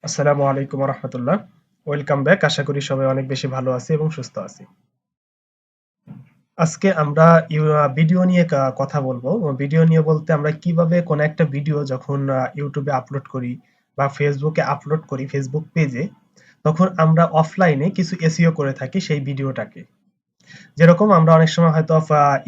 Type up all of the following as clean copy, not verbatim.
আসসালামু আলাইকুম ওয়া রাহমাতুল্লাহ। Welcome back. আশা করি সবাই অনেক বেশি ভালো আছি এবং সুস্থ আছি। আজকে আমরা ভিডিও নিয়ে কথা বলবো। ভিডিও নিয়ে বলতে আমরা কিভাবে কোন একটা ভিডিও যখন ইউটিউবে আপলোড করি বা ফেসবুকে আপলোড করি ফেসবুক পেজে, তখন আমরা অফলাইনে কিছু এসইও করে থাকি সেই ভিডিওটাকে। যেরকম আমরা অনেক সময় হয়তো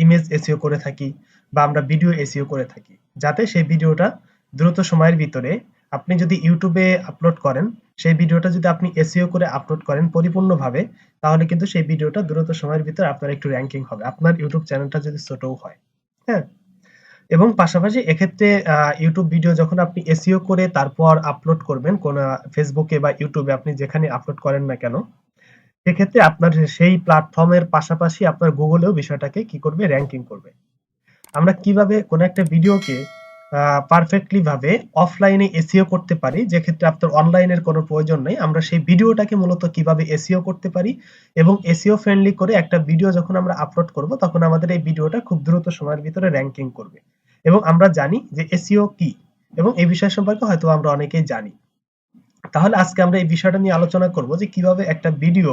ইমেজ এসইও করে থাকি বা আমরা ভিডিও এসইও করে থাকি, যাতে সেই ভিডিওটা দ্রুত সময়ের ভিতরে আপনি যদি ইউটিউবে আপলোড করেন, সেই ভিডিওটা যদি আপনি এসইও করে আপলোড করেন পরিপূর্ণভাবে, তাহলে কিন্তু সেই ভিডিওটা দ্রুত সময়ের ভিতরে আপনার একটু র্যাঙ্কিং হবে, আপনার ইউটিউব চ্যানেলটা যদি ছোটও হয়। হ্যাঁ, এবং পাশাপাশি এক্ষেত্রে ইউটিউব ভিডিও যখন আপনি এসইও করে তারপর আপলোড করবেন কোন ফেসবুকে বা ইউটিউবে, আপনি যেখানে আপলোড করেন না কেন, সেক্ষেত্রে আপনার সেই প্ল্যাটফর্মের পাশাপাশি আপনার গুগলেও বিষয়টাকে কি করবে, র‍্যাঙ্কিং করবে। আমরা কিভাবে কোন একটা ভিডিওকে পারফেক্টলি ভাবে অফলাইনে এসইও করতে পারি, যে ক্ষেত্রে আপনার অনলাইনের কোনো প্রয়োজন নেই, আমরা সেই ভিডিওটাকে মূলত কিভাবে এসইও করতে পারি এবং এসইও ফ্রেন্ডলি করে একটা ভিডিও যখন আমরা আপলোড করব, তখন আমাদের এই ভিডিওটা খুব দ্রুত সময়ের ভিতরে র‍্যাঙ্কিং করবে। এবং আমরা জানি যে এসইও কি, এবং এই বিষয় সম্পর্কে হয়তো আমরা অনেকেই জানি। তাহলে আজকে আমরা এই বিষয়টা নিয়ে আলোচনা করব যে কিভাবে একটা ভিডিও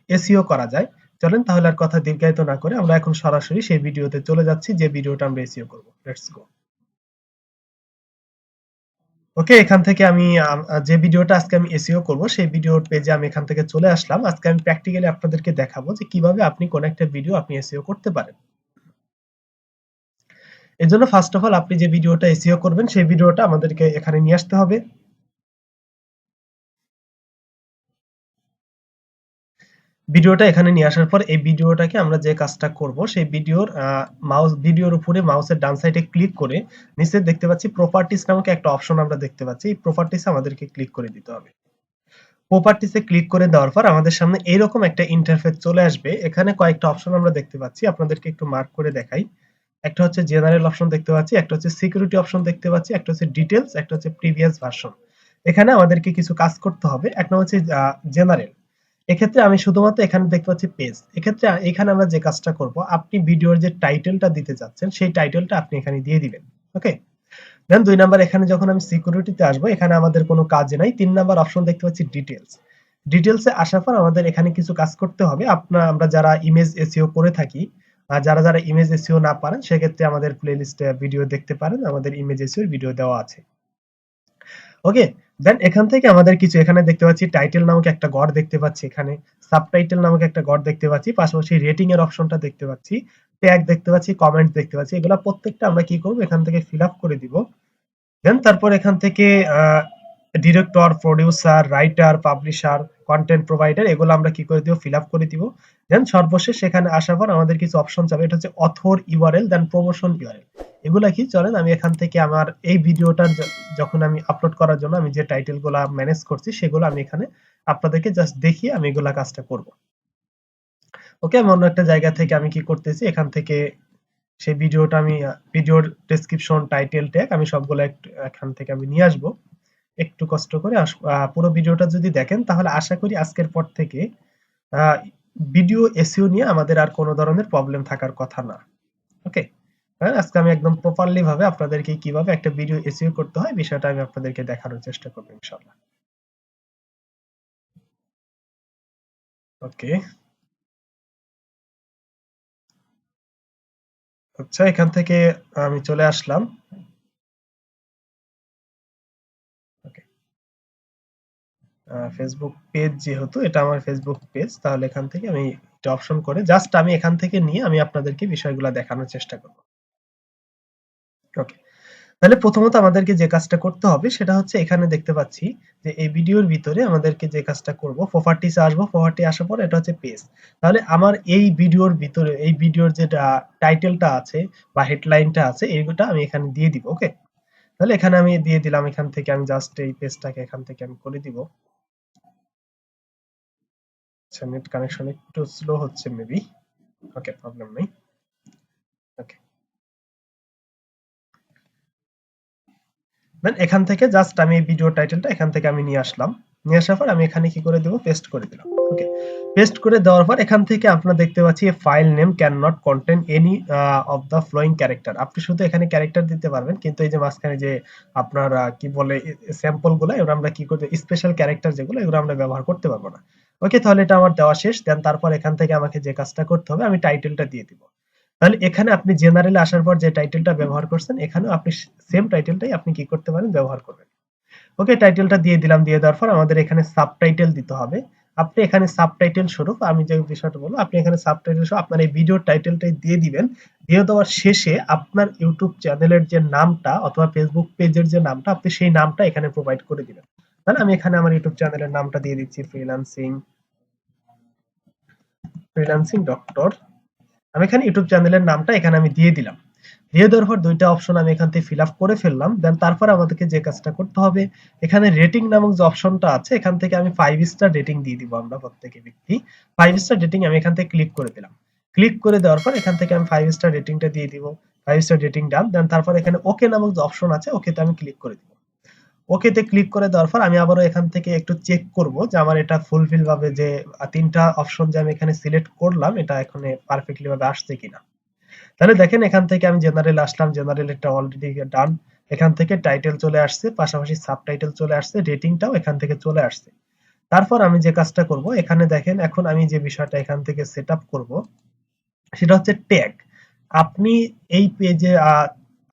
এসইও করা যায়। চলেন তাহলে আর কথা দীর্ঘায়িত না করে আমরা এখন সরাসরি সেই ভিডিওতে চলে যাচ্ছি, যে ভিডিওটা আমরা এসইও করব। Let's go. ওকে, এখান থেকে আমি যে ভিডিওটা আজকে আমি এসইও করব সেই ভিডিওর পেজে আমি এখান থেকে চলে আসলাম। আজকে আমি প্র্যাকটিক্যালি আপনাদেরকে দেখাবো যে কিভাবে আপনি কোন একটা ভিডিও আপনি এসইও করতে পারেন। এজন্য ফার্স্ট অফ অল আপনি যে ভিডিওটা এসইও করবেন সেই ভিডিওটা আমাদেরকে এখানে নিয়ে আসতে হবে। ভিডিওটা এখানে নিয়ে আসার পর এই ভিডিওটাকে আমরা যে কাজটা করব, সেই ভিডিওর উপরে মাউসের ডান সাইডে ক্লিক করে নিচে দেখতে পাচ্ছি প্রপার্টিজ নামক একটা অপশন আমরা দেখতে পাচ্ছি। এই প্রপার্টিসে আমাদেরকে ক্লিক করে দিতে হবে। প্রপার্টিসে ক্লিক করে দেওয়ার পর আমাদের সামনে এইরকম একটা ইন্টারফেস চলে আসবে। এখানে কয়েকটা অপশন আমরা দেখতে পাচ্ছি, আপনাদেরকে একটু মার্ক করে দেখাই। একটা হচ্ছে জেনারেল অপশন দেখতে পাচ্ছি, একটা হচ্ছে সিকিউরিটি অপশন দেখতে পাচ্ছি, একটা হচ্ছে ডিটেইলস, একটা হচ্ছে প্রিভিয়াস ভার্সন। এখানে আমাদেরকে কিছু কাজ করতে হবে। এক নম্বর হচ্ছে জেনারেল। এক্ষেত্রে আমি শুধুমাত্র এখানে দেখতে পাচ্ছি পেজ। এক্ষেত্রে এখানে আমরা যে কাজটা করব, আপনি ভিডিওর যে টাইটেলটা দিতে যাচ্ছেন সেই টাইটেলটা আপনি এখানে দিয়ে দিবেন। ওকে, দেন 2 নাম্বার, এখানে যখন আমি সিকিউরিটিতে আসবো, এখানে আমাদের কোনো কাজ নাই। 3 নাম্বার অপশন দেখতে পাচ্ছি ডিটেইলস। ডিটেইলসে আসার পর আমাদের এখানে কিছু কাজ করতে হবে। আমরা যারা ইমেজ এসইও করে থাকি, যারা ইমেজ এসইও না পারেন, সেক্ষেত্রে আমাদের প্লেলিস্টে ভিডিও দেখতে পারেন, আমাদের ইমেজ এসইও ভিডিও দেওয়া আছে। ওকে, দেন এখান থেকে আমাদের কিছু এখানে দেখতে পাচ্ছি টাইটেল নামক একটা ঘর দেখতে পাচ্ছি, এখানে সাবটাইটেল নামক একটা ঘর দেখতে পাচ্ছি, পাশাপাশি রেটিং এর অপশনটা দেখতে পাচ্ছি, ট্যাগ দেখতে পাচ্ছি, কমেন্ট দেখতে পাচ্ছি। এগুলা প্রত্যেকটা আমরা কি করব, এখান থেকে ফিল আপ করে দিব। দেন তারপর এখান থেকে director, producer, writer, publisher, content provider, এগুলো আমরা কি করে দিব, ফিল আপ করে দিব। দেন সর্বশেষ এখানে আসার পর আমাদের কিছু অপশন যাবে, এটা হচ্ছে অথর ইউআরএল, দেন প্রমোশন ইউআরএল। এগুলা কি, চলেন আমি এখান থেকে আমার এই ভিডিওটার যখন আমি আপলোড করার জন্য আমি যে টাইটেল গুলা ম্যানেজ করছি, সেগুলো আমি এখানে আপনাদেরকে জাস্ট দেখিয়ে আমি এগুলা কাজটা করব। ওকে, আমি অন্য একটা জায়গা থেকে আমি কি করতেছি, এখান থেকে সেই ভিডিওটা আমি ভিডিওর ডেসক্রিপশন, টাইটেল, ট্যাগ আমি সবগুলো এখান থেকে আমি নিয়ে আসবো। একটু কষ্ট করে পুরো ভিডিওটা যদি দেখেন, তাহলে আশা করি আজকের পর থেকে ভিডিও এসইও নিয়ে আমাদের আর কোনো ধরনের প্রবলেম থাকার কথা না। ওকে, আজকে আমি একদম প্রপারলি ভাবে আপনাদেরকে কিভাবে একটা ভিডিও এসইও করতে হয় বিষয়টা আমি আপনাদেরকে দেখানোর চেষ্টা করব ইনশাআল্লাহ। ওকে, আচ্ছা, এখান থেকে আমি চলে আসলাম। ওকে, ফেসবুক পেজ, যেহেতু এটা আমার ফেসবুক পেজ, তাহলে এখান থেকে আমি একটা অপশন করে জাস্ট আমি এখান থেকে নিয়ে আমি আপনাদেরকে বিষয়গুলো দেখানোর চেষ্টা করব। ওকে, তাহলে প্রথমত আমাদেরকে যে কাজটা করতে হবে সেটা হচ্ছে, এখানে দেখতে পাচ্ছি যে এই ভিডিওর ভিতরে আমাদেরকে যে কাজটা করব, প্রপার্টিসে আসবো। প্রপার্টি আসার পর এটা হচ্ছে পেজ। তাহলে আমার এই ভিডিওর ভিতরে এই ভিডিওর যে টাইটেলটা আছে বা হেডলাইনটা আছে, এইটা আমি এখানে দিয়ে দিব। ওকে, তাহলে এখানে আমি দিয়ে দিলাম। এখান থেকে আমি জাস্ট এই পেজটাকে এখান থেকে আমি করে দিব। আচ্ছা, নেট কানেকশন একটু স্লো হচ্ছে মেবি। ওকে, প্রবলেম নেই। ওকে, দেন এখান থেকে জাস্ট আমি এই ভিডিও টাইটেলটা এখান থেকে আমি নিয়ে আসলাম, নিয়ে আসার পর আমি এখানে কি করে দেব, পেস্ট করে দিলাম। ওকে, পেস্ট করে দেওয়ার পর এখান থেকে আপনারা দেখতে পাচ্ছি file name can not contain any of the following character. আপনি শুধু এখানে ক্যারেক্টার দিতে পারবেন, কিন্তু এই যে মাঝখানে যে আপনার কি বলে স্যাম্পল গুলো, এগুলো আমরা কি করতে, স্পেশাল ক্যারেক্টার যেগুলো, এগুলো আমরা ব্যবহার করতে পারবো না। ওকে, তাহলে এটা আমার দেওয়া শেষ। দেন তারপর এখান থেকে আমাকে যে কাজটা করতে হবে, আমি টাইটেলটা দিয়ে দিব। তাহলে এখানে আপনি জেনারেলে আসার পর যে টাইটেলটা ব্যবহার করছেন, এখানেও আপনি সেম টাইটেলটাই আপনি কি করতে পারেন, ব্যবহার করবেন। ওকে, টাইটেলটা দিয়ে দিলাম, দিয়ে দেওয়ার পর আমাদের এখানে সাবটাইটেল দিতে হবে। আপনি এখানে সাবটাইটেল স্বরূপ আমি যে বিষয়টা বলবো, আপনি এখানে সাবটাইটেল স্বরূপ আপনার এই ভিডিও টাইটেলটাই দিয়ে দিবেন। দিয়ে দেওয়ার শেষে আপনার ইউটিউব চ্যানেলের যে নামটা অথবা ফেসবুক পেজের যে নামটা, আপনি সেই নামটা এখানে প্রোভাইড করে দিবেন। তাহলে আমি এখানে আমার ইউটিউব চ্যানেলের নামটা দিয়ে দিচ্ছি, ফ্রিল্যান্সিং ডক্টর। আমি এখানে ইউটিউব চ্যানেলের নামটা এখানে আমি দিয়ে দিলাম। দিয়ে দেওয়ার পর দুইটা অপশন আমি এখান থেকে ফিল আপ করে ফেললাম। দেন তারপর আমাদেরকে যে কাজটা করতে হবে, এখানে রেটিং নামক যে অপশনটা আছে, এখান থেকে আমি 5 স্টার রেটিং দিয়ে দিব। আমরা প্রত্যেকে ব্যক্তি 5 স্টার রেটিং আমি এখান থেকে ক্লিক করে দিলাম। ক্লিক করে দেওয়ার পর এখান থেকে আমি 5 স্টার রেটিংটা দিয়ে দিব। 5 স্টার রেটিং ডান। দেন তারপর এখানে ওকে নামক যে অপশন আছে, ওকেতে আমি ক্লিক করে দিব। ওকেতে ক্লিক করে দেওয়ার পর আমি আবারও এখান থেকে একটু চেক করব যে আমার এটা ফুলফিল ভাবে যে তিনটা অপশন যে আমি এখানে সিলেক্ট করলাম, এটা এখানে পারফেক্টলি ভাবে আসছে কিনা। তাহলে দেখেন এখান থেকে আমি জেনারেল আসলাম, জেনারেল এটা অলরেডি ডান। এখান থেকে টাইটেল চলে আসছে, পাশাপাশি সাবটাইটেল চলে আসছে, রেটিংটাও এখান থেকে চলে আসছে। তারপর আমি যে কাজটা করব, এখানে দেখেন এখন আমি যে বিষয়টা এখান থেকে সেটআপ করব, সেটা হচ্ছে ট্যাগ। আপনি এই পেজে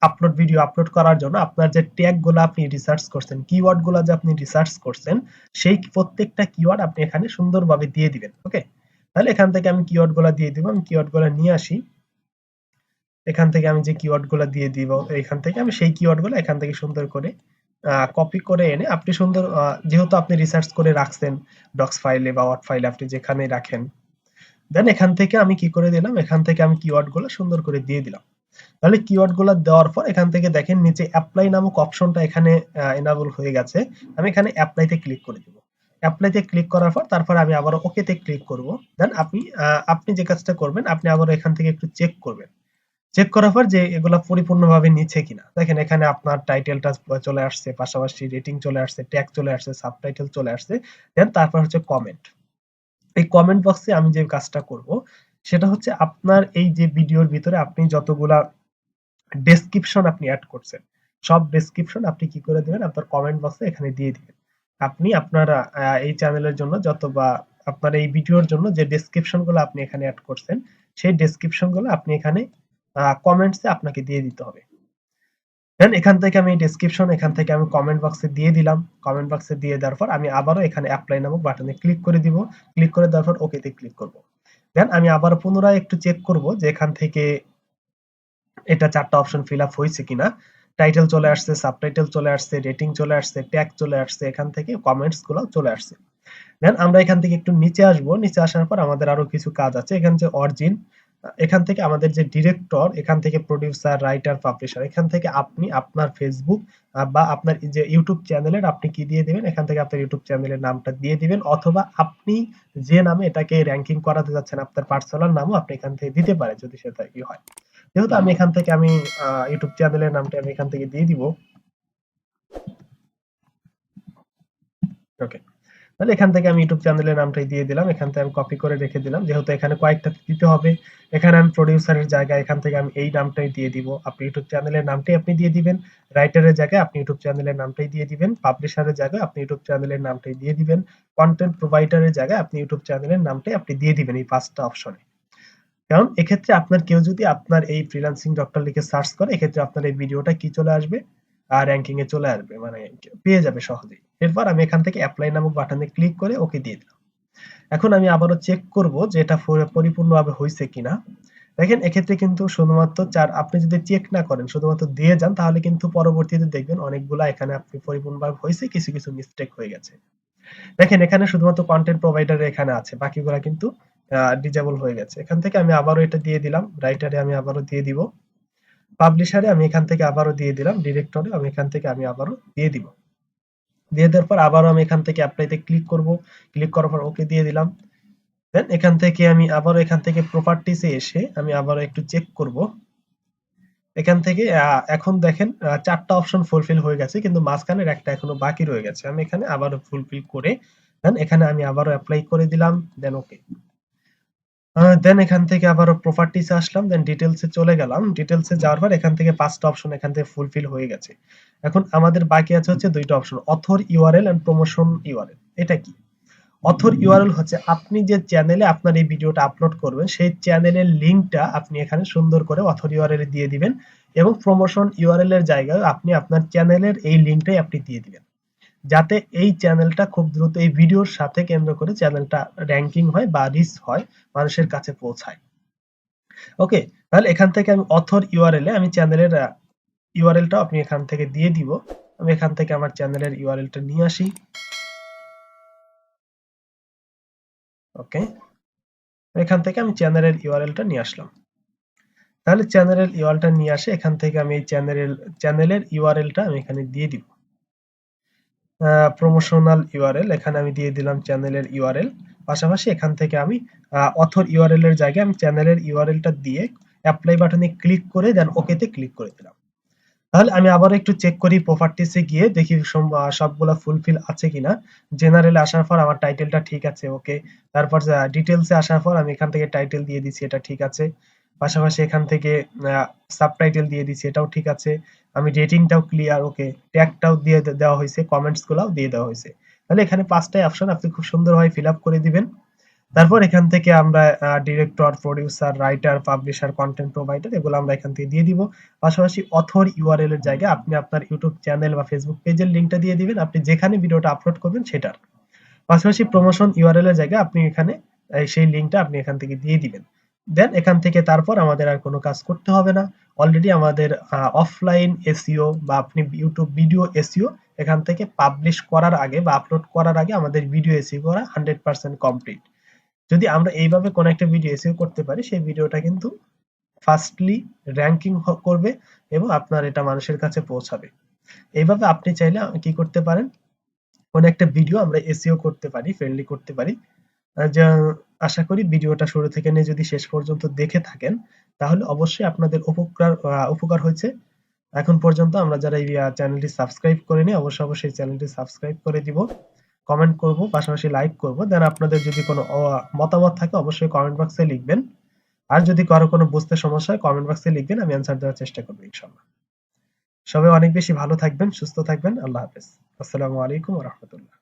আপলোড ভিডিও আপলোড করার জন্য আপনার যে ট্যাগ গুলো আপনি রিসার্চ করছেন, কিওয়ার্ড গুলো যে আপনি রিসার্চ করছেন, সেই প্রত্যেকটা কিওয়ার্ড আপনি এখানে সুন্দরভাবে দিয়ে দিবেন। ওকে, তাহলে এখান থেকে আমি কিওয়ার্ড গুলো দিয়ে দিব। আমি কিওয়ার্ড গুলো নিয়ে আসি, এখান থেকে আমি যে কিওয়ার্ড গুলো দিয়ে দিব, এখান থেকে আমি সেই কিওয়ার্ড গুলো এখান থেকে সুন্দর করে কপি করে এনে আপনি সুন্দর, যেহেতু আপনি রিসার্চ করে রাখছেন ডক্স ফাইলে বা ওয়ার্ড ফাইলে, আপনি যেখানে রাখেন, দেন এখান থেকে আমি কি করে দিলাম, এখান থেকে আমি কিওয়ার্ড গুলো সুন্দর করে দিয়ে দিলাম। তাহলে কিওয়ার্ড গুলো দেওয়ার পর এখান থেকে দেখেন নিচে অ্যাপ্লাই নামক অপশনটা এখানে এনাবল হয়ে গেছে। আমি এখানে অ্যাপ্লাইতে ক্লিক করে দিব। অ্যাপ্লাইতে ক্লিক করার পর তারপর আমি আবার ওকেতে ক্লিক করব। দেন আপনি যে কাজটা করবেন, আপনি আবার এখান থেকে একটু চেক করবেন। চেক করার পর যে এগুলা পরিপূর্ণভাবে নিচ্ছে কিনা। দেখেন এখানে আপনার টাইটেলটা চলে আসছে, পাশাপাশি রেটিং চলে আসছে, ট্যাগ চলে আসছে, সাবটাইটেল চলে আসছে। দেন তারপর হচ্ছে কমেন্ট। এই কমেন্ট বক্সে আমি যে কাজটা করব, সেটা হচ্ছে আপনার এই যে ভিডিওর ভিতরে আপনি যতগুলা ডেসক্রিপশন আপনি অ্যাড করছেন, সব ডেসক্রিপশন আপনি কি করে দিবেন, আপনার কমেন্ট বক্সে এখানে দিয়ে দিবেন। আপনি আপনার এই চ্যানেলের জন্য যত বা আপনার এই ভিডিওর জন্য যে ডেসক্রিপশন গুলো আপনি এখানে অ্যাড করছেন, সেই ডেসক্রিপশন গুলো আপনি এখানে কমেন্টসে আপনাকে দিয়ে দিতে হবে। দেন এখান থেকে আমি ডেসক্রিপশন, এখান থেকে আমি কমেন্ট বক্সে দিয়ে দিলাম। কমেন্ট বক্সে দিয়ে দেওয়ার পর আমি আবারও এখানে অ্যাপ্লাই নামক বাটনে ক্লিক করে দিব। ক্লিক করে দেওয়ার পর ওকেতে ক্লিক করব। দেন আমি আবার পুনরায় একটু চেক করব যে এখান থেকে এটা 4টা অপশন ফিল আপ হয়েছে কিনা। টাইটেল চলে আসছে, সাবটাইটেল চলে আসছে, রেটিং চলে আসছে, ট্যাগ চলে আসছে, এখান থেকে কমেন্টস গুলো চলে আসছে। দেন আমরা এখান থেকে একটু নিচে আসবো। নিচে আসার পর আমাদের আরো কিছু কাজ আছে। এখান যে অরিজিন, এখান থেকে আমাদের যে ডিরেক্টর, এখান থেকে প্রোডিউসার, রাইটার, পাবলিশার, এখান থেকে আপনি আপনার ফেসবুক বা আপনার যে ইউটিউব চ্যানেলের আপনি কি দিয়ে দিবেন, এখান থেকে আপনার ইউটিউব চ্যানেলের নামটা দিয়ে দিবেন, অথবা আপনি যে নামে এটাকে র্যাঙ্কিং করাতে যাচ্ছেন আপনার পার্সোনাল নামও আপনি এখান থেকে দিতে পারেন, যদি সেটা কি হয়। যেহেতু আমি এখান থেকে আমি ইউটিউব চ্যানেলের নামটা আমি এখান থেকে দিয়ে দিব। ওকে, তাহলে এখান থেকে আমি ইউটিউব চ্যানেলের নামটাই দিয়ে দিলাম। এখান থেকে আমি কপি করে রেখে দিলাম, যেহেতু এখানে কয়েকটা দিতে হবে। এখানে আমি প্রোডিউসারের জায়গায় এখান থেকে আমি এই নামটাই দিয়ে দিব। আপনি ইউটিউব চ্যানেলের নামটাই আপনি দিয়ে দিবেন। রাইটারের জায়গায় আপনি ইউটিউব চ্যানেলের নামটাই দিয়ে দিবেন। পাবলিশারের জায়গায় আপনি ইউটিউব চ্যানেলের নামটাই দিয়ে দিবেন। কন্টেন্ট প্রোভাইডারের জায়গায় আপনি ইউটিউব চ্যানেলের নামটাই আপনি দিয়ে দিবেন, এই 5টা অপশনে। কারণ এক্ষেত্রে আপনার কেউ যদি আপনার এই ফ্রিল্যান্সিং ডক্টর লিখে সার্চ করে, এক্ষেত্রে আপনার এই ভিডিওটা কি চলে আসবে, আর র্যাঙ্কিং এ চলে আসবে, মানে পেয়ে যাবে সহজেই। এরপর আমি এখান থেকে অ্যাপ্লাই নামক বাটনে ক্লিক করে ওকে দিয়ে দিলাম। এখন আমি আবারও চেক করব যে এটা পরিপূর্ণভাবে হয়েছে কিনা। দেখেন এক্ষেত্রে কিন্তু শুধুমাত্র আপনি যদি চেক না করেন, শুধুমাত্র দিয়ে যান, তাহলে কিন্তু পরবর্তীতে দেখবেন অনেকগুলা এখানে আপনি পরিপূর্ণভাবে হয়েছে, কিছু কিছু মিস্টেক হয়ে গেছে। দেখেন এখানে শুধুমাত্র কন্টেন্ট প্রোভাইডার এখানে আছে, বাকিগুলা কিন্তু ডিজেবল হয়ে গেছে। এখান থেকে আমি আবারও এটা দিয়ে দিলাম। রাইটারে আমি আবারও দিয়ে দিব। পাবলিশারে আমি এখান থেকে আবারও দিয়ে দিলাম। ডিরেক্টরে আমি এখান থেকে আমি আবারও দিয়ে দিব। দিয়ে দেওয়ার পর আবারও আমি এখান থেকে অ্যাপ্লাইতে ক্লিক করব। ক্লিক করার পর ওকে দিয়ে দিলাম। দেন এখান থেকে আমি আবারও এখান থেকে প্রপার্টিসে এসে আমি আবারও একটু চেক করব। এখান থেকে এখন দেখেন 4টা অপশন ফুলফিল হয়ে গেছে, কিন্তু মাঝখানের একটা এখনো বাকি রয়ে গেছে। আমি এখানে আবারও ফুলফিল করে দেন এখানে আমি আবারও অ্যাপ্লাই করে দিলাম, দেন ওকে। দেন এখান থেকে আবারও প্রপার্টিসে আসলাম, দেন ডিটেইলসে চলে গেলাম। ডিটেইলসে যাওয়ার পর এখান থেকে 5টা অপশন এখান থেকে ফুলফিল হয়ে গেছে। এখন আমাদের বাকি আছে হচ্ছে 2টা option, author URL and promotion URL. এটা কি? অথর ইউআরএল হচ্ছে আপনি যে চ্যানেলে আপনার এই ভিডিওটা আপলোড করবেন সেই চ্যানেলের লিংকটা আপনি এখানে সুন্দর করে অথর ইউআরএল এ দিয়ে দিবেন, এবং প্রমোশন ইউআরএল এর জায়গায় আপনি আপনার চ্যানেলের এই লিংকটাই আপনি দিয়ে দিবেন, যাতে এই চ্যানেলটা খুব দ্রুত এই ভিডিওর সাথে কেন্দ্র করে চ্যানেলটা র‍্যাঙ্কিং হয় বা রিচ হয়, মানুষের কাছে পৌঁছায়। ওকে, তাহলে এখান থেকে আমি অথর ইউআরএল এ আমি চ্যানেলের ইউআরএলটা আপনি এখান থেকে দিয়ে দিব। আমি এখান থেকে আমার চ্যানেলের ইউআরএলটা নিয়ে আসি। ওকে, এখান থেকে আমি চ্যানেলের ইউআরএলটা নিয়ে আসলাম। তাহলে চ্যানেলের ইউআরএলটা নিয়ে আসে এখান থেকে আমি এই চ্যানেলের ইউআরএলটা আমি এখানে দিয়ে দিব। প্রমোশনাল ইউআরএল এখানে আমি দিয়ে দিলাম চ্যানেলের ইউআরএল। পাশাপাশি এখান থেকে আমি অথর ইউআরএল এর জায়গায় আমি চ্যানেলের ইউআরএলটা দিয়ে অ্যাপ্লাই বাটনে ক্লিক করে দেন ওকেতে ক্লিক করে দিলাম। তাহলে আমি আবার একটু চেক করি প্রপার্টিসে গিয়ে দেখি সবগুলা ফুলফিল আছে কিনা। জেনারেলে আসার পর আমার টাইটেলটা ঠিক আছে, ওকে। তারপর ডিটেইলসে আসার পর আমি এখান থেকে টাইটেল দিয়ে দিছি, এটা ঠিক আছে। পাশাপাশি এখান থেকে সাবটাইটেল দিয়ে দিছি, এটাও ঠিক আছে। আমি রেটিংটাও ক্লিয়ার, ওকে। ট্যাগটাও দিয়ে দেওয়া হয়েছে, কমেন্টস গুলাও দিয়ে দেওয়া হয়েছে। তাহলে এখানে 5টাই অপশন আপনি খুব সুন্দরভাবে ফিল আপ করে দিবেন। তারপর এখান থেকে আমরা director, producer, writer, publisher, content provider এগুলো আমরা এখান থেকে দিয়ে দিব। পাশাপাশি অথর ইউআরএল এর জায়গায় আপনি আপনার ইউটিউব চ্যানেল বা ফেসবুক পেজের লিংকটা দিয়ে দিবেন, আপনি যেখানে ভিডিওটা আপলোড করবেন সেটার। পাশাপাশি প্রমোশন ইউআরএল এর জায়গায় আপনি এখানে সেই লিংকটা আপনি এখান থেকে দিয়ে দিবেন। দেন এখান থেকে তারপর আমাদের আর কোনো কাজ করতে হবে না। অলরেডি আমাদের অফলাইন এসইও বা আপনি ইউটিউব ভিডিও এসইও এখান থেকে পাবলিশ করার আগে বা আপলোড করার আগে আমাদের ভিডিও এসইও করা 100% কমপ্লিট। যদি আমরা এইভাবে কোনো একটা ভিডিও এসইও করতে পারি, সেই ভিডিওটা কিন্তু ফার্স্টলি র‍্যাঙ্কিং করবে এবং আপনার এটা মানুষের কাছে পৌঁছাবে। এইভাবে আপনি চাইলে কি করতে পারেন, কোন একটা ভিডিও আমরা এসইও করতে পারি, ফ্রেন্ডলি করতে পারি। যা আশা করি ভিডিওটা শুরু থেকে নিয়ে যদি শেষ পর্যন্ত দেখে থাকেন তাহলে অবশ্যই আপনাদের উপকার হয়েছে। এখন পর্যন্ত আমরা যারা এই চ্যানেলটি সাবস্ক্রাইব করিনি অবশ্যই চ্যানেলটি সাবস্ক্রাইব করে দিব, কমেন্ট করব, পাশাপাশি লাইক করব। দেন আপনাদের যদি কোনো মতামত থাকে অবশ্যই কমেন্ট বক্সে লিখবেন। আর যদি কারো কোনো বুঝতে সমস্যা হয় কমেন্ট বক্সে লিখবেন, আমি অ্যানসার দেওয়ার চেষ্টা করব ইনশাআল্লাহ। সবাই অনেক বেশি ভালো থাকবেন, সুস্থ থাকবেন। আল্লাহ হাফেজ। আসসালামু আলাইকুম ওয়া রাহমাতুল্লাহ।